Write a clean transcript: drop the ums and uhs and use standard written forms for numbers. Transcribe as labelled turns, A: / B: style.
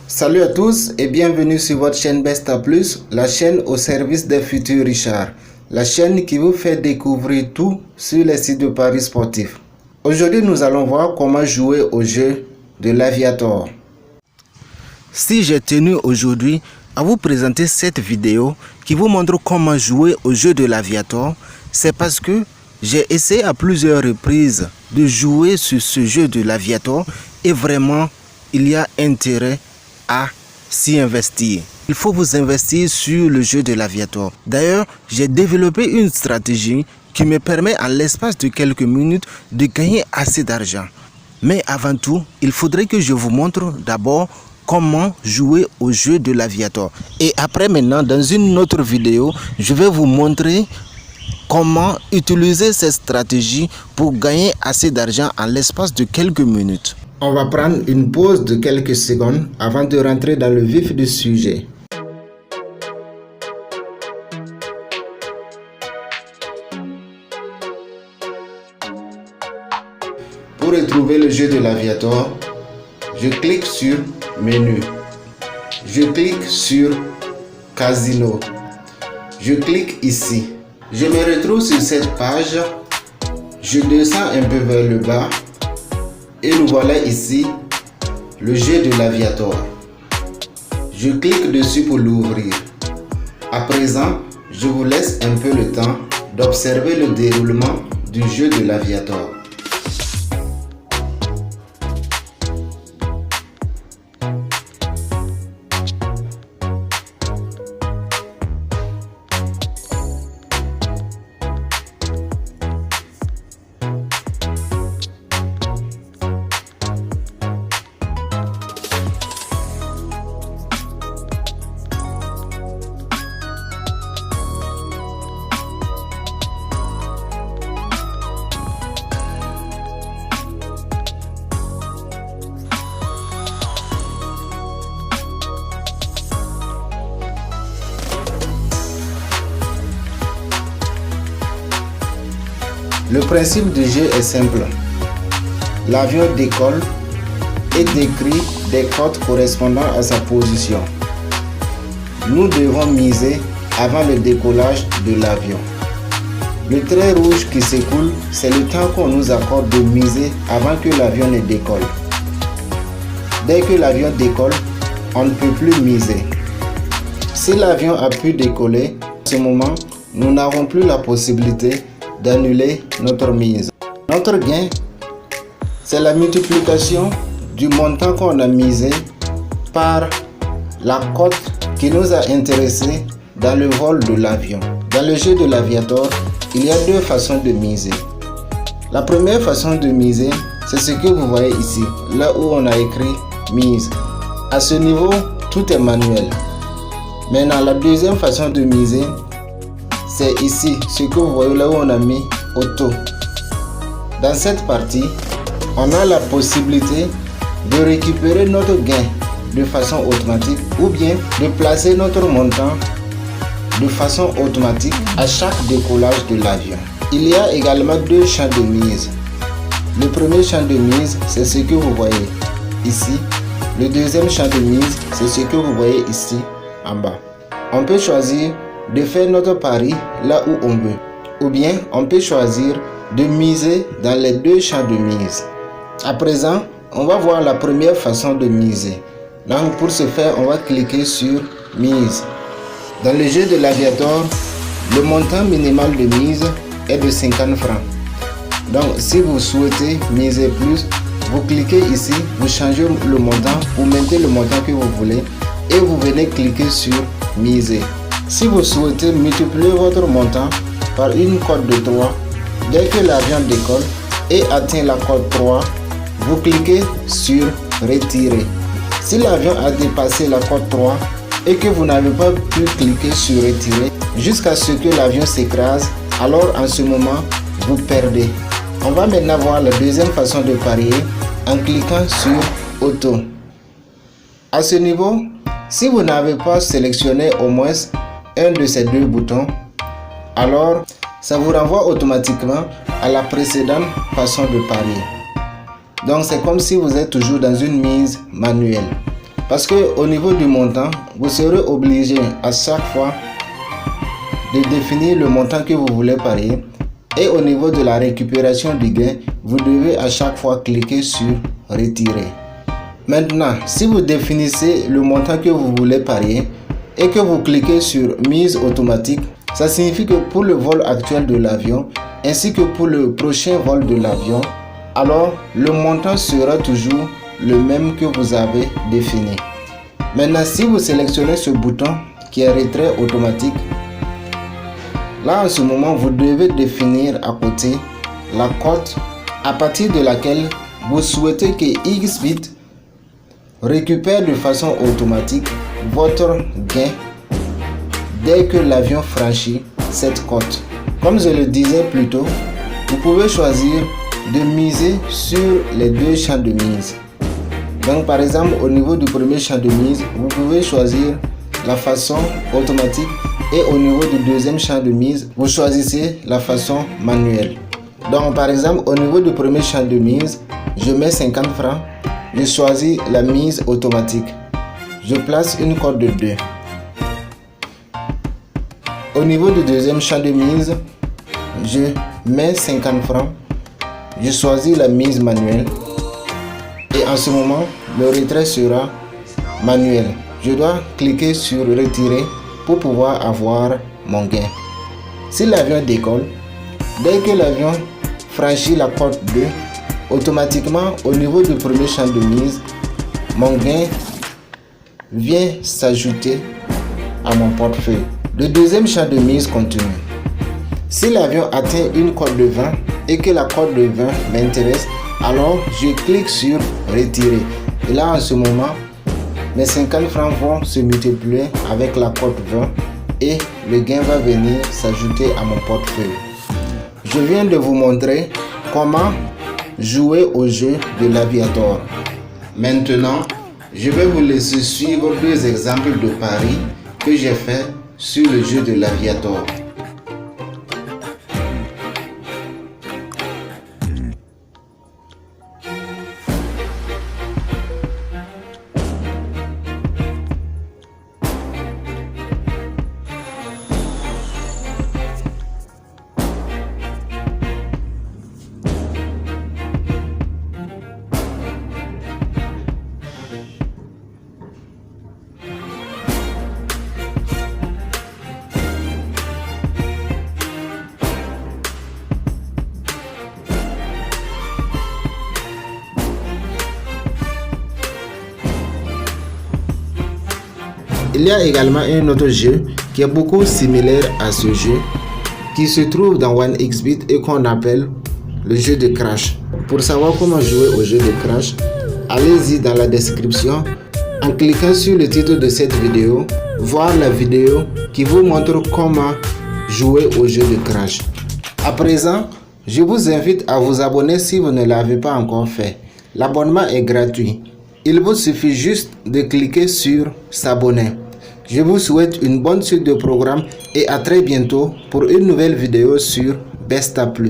A: Salut à tous et bienvenue sur votre chaîne Besta Plus, la chaîne au service des futurs Richards, la chaîne qui vous fait découvrir tout sur les sites de paris sportifs. Aujourd'hui, nous allons voir comment jouer au jeu de l'Aviator. Si j'ai tenu aujourd'hui à vous présenter cette vidéo qui vous montre comment jouer au jeu de l'Aviator, c'est parce que j'ai essayé à plusieurs reprises de jouer sur ce jeu de l'Aviator et vraiment, il y a intérêt à s'y investir. Il faut vous investir sur le jeu de l'Aviator. D'ailleurs, j'ai développé une stratégie qui me permet en l'espace de quelques minutes de gagner assez d'argent. Mais avant tout, il faudrait que je vous montre d'abord comment jouer au jeu de l'Aviator. Et après maintenant, dans une autre vidéo, je vais vous montrer comment utiliser cette stratégie pour gagner assez d'argent en l'espace de quelques minutes. On va prendre une pause de quelques secondes avant de rentrer dans le vif du sujet. Pour retrouver le jeu de l'Aviator, je clique sur Menu. Je clique sur Casino. Je clique ici. Je me retrouve sur cette page. Je descends un peu vers le bas. Et nous voilà ici, le jeu de l'Aviator. Je clique dessus pour l'ouvrir. À présent, je vous laisse un peu le temps d'observer le déroulement du jeu de l'Aviator. Le principe du jeu est simple. L'avion décolle et décrit des cotes correspondant à sa position. Nous devons miser avant le décollage de l'avion. Le trait rouge qui s'écoule, c'est le temps qu'on nous accorde de miser avant que l'avion ne décolle. Dès que l'avion décolle, on ne peut plus miser. Si l'avion a pu décoller, à ce moment, nous n'avons plus la possibilité d'annuler notre mise. Notre gain, c'est la multiplication du montant qu'on a misé par la cote qui nous a intéressé dans le vol de l'avion. Dans le jeu de l'Aviator, il y a deux façons de miser. La première façon de miser, c'est ce que vous voyez ici, là où on a écrit mise. À ce niveau, tout est manuel. Maintenant, la deuxième façon de miser, c'est ici, ce que vous voyez là où on a mis auto. Dans cette partie, on a la possibilité de récupérer notre gain de façon automatique ou bien de placer notre montant de façon automatique à chaque décollage de l'avion. Il y a également deux champs de mise. Le premier champ de mise, c'est ce que vous voyez ici. Le deuxième champ de mise, c'est ce que vous voyez ici en bas. On peut choisir de faire notre pari là où on veut, ou bien on peut choisir de miser dans les deux champs de mise. À présent, on va voir la première façon de miser. Donc pour ce faire, on va cliquer sur mise. Dans le jeu de l'Aviator, le montant minimal de mise est de 50 francs. Donc si vous souhaitez miser plus, vous cliquez ici, vous changez le montant, vous mettez le montant que vous voulez et vous venez cliquer sur miser. Si vous souhaitez multiplier votre montant par une cote de 3, dès que l'avion décolle et atteint la cote 3, vous cliquez sur retirer. Si l'avion a dépassé la cote 3 et que vous n'avez pas pu cliquer sur retirer jusqu'à ce que l'avion s'écrase, alors en ce moment, vous perdez. On va maintenant voir la deuxième façon de parier en cliquant sur auto. À ce niveau, si vous n'avez pas sélectionné au moins un de ces deux boutons, alors ça vous renvoie automatiquement à la précédente façon de parier. Donc c'est comme si vous êtes toujours dans une mise manuelle. Parce que au niveau du montant, vous serez obligé à chaque fois de définir le montant que vous voulez parier. Et au niveau de la récupération du gain, vous devez à chaque fois cliquer sur retirer. Maintenant, si vous définissez le montant que vous voulez parier et que vous cliquez sur mise automatique, ça signifie que pour le vol actuel de l'avion ainsi que pour le prochain vol de l'avion, alors le montant sera toujours le même que vous avez défini. Maintenant, si vous sélectionnez ce bouton qui est retrait automatique, là en ce moment vous devez définir à côté la cote à partir de laquelle vous souhaitez que Xbit récupère de façon automatique votre gain dès que l'avion franchit cette cote. Comme je le disais plus tôt, vous pouvez choisir de miser sur les deux champs de mise. Donc par exemple, au niveau du premier champ de mise, vous pouvez choisir la façon automatique et au niveau du deuxième champ de mise, vous choisissez la façon manuelle. Donc par exemple, au niveau du premier champ de mise, je mets 50 francs, je choisis la mise automatique. Je place une cote de 2. Au niveau du deuxième champ de mise, je mets 50 francs, je choisis la mise manuelle et en ce moment, le retrait sera manuel. Je dois cliquer sur retirer pour pouvoir avoir mon gain. Si l'avion décolle, dès que l'avion franchit la cote 2, automatiquement au niveau du premier champ de mise, mon gain vient s'ajouter à mon portefeuille. Le deuxième champ de mise continue. Si l'avion atteint une cote de 20 et que la cote de 20 m'intéresse, alors je clique sur retirer. Et là en ce moment, mes 50 francs vont se multiplier avec la cote 20 et le gain va venir s'ajouter à mon portefeuille. Je viens de vous montrer comment jouer au jeu de l'Aviator. Maintenant, je vais vous laisser suivre deux exemples de paris que j'ai fait sur le jeu de l'Aviator. Il y a également un autre jeu qui est beaucoup similaire à ce jeu qui se trouve dans OneXBet et qu'on appelle le jeu de Crash. Pour savoir comment jouer au jeu de Crash, allez-y dans la description en cliquant sur le titre de cette vidéo, voir la vidéo qui vous montre comment jouer au jeu de Crash. À présent, je vous invite à vous abonner si vous ne l'avez pas encore fait. L'abonnement est gratuit. Il vous suffit juste de cliquer sur s'abonner. Je vous souhaite une bonne suite de programmes et à très bientôt pour une nouvelle vidéo sur Besta Plus.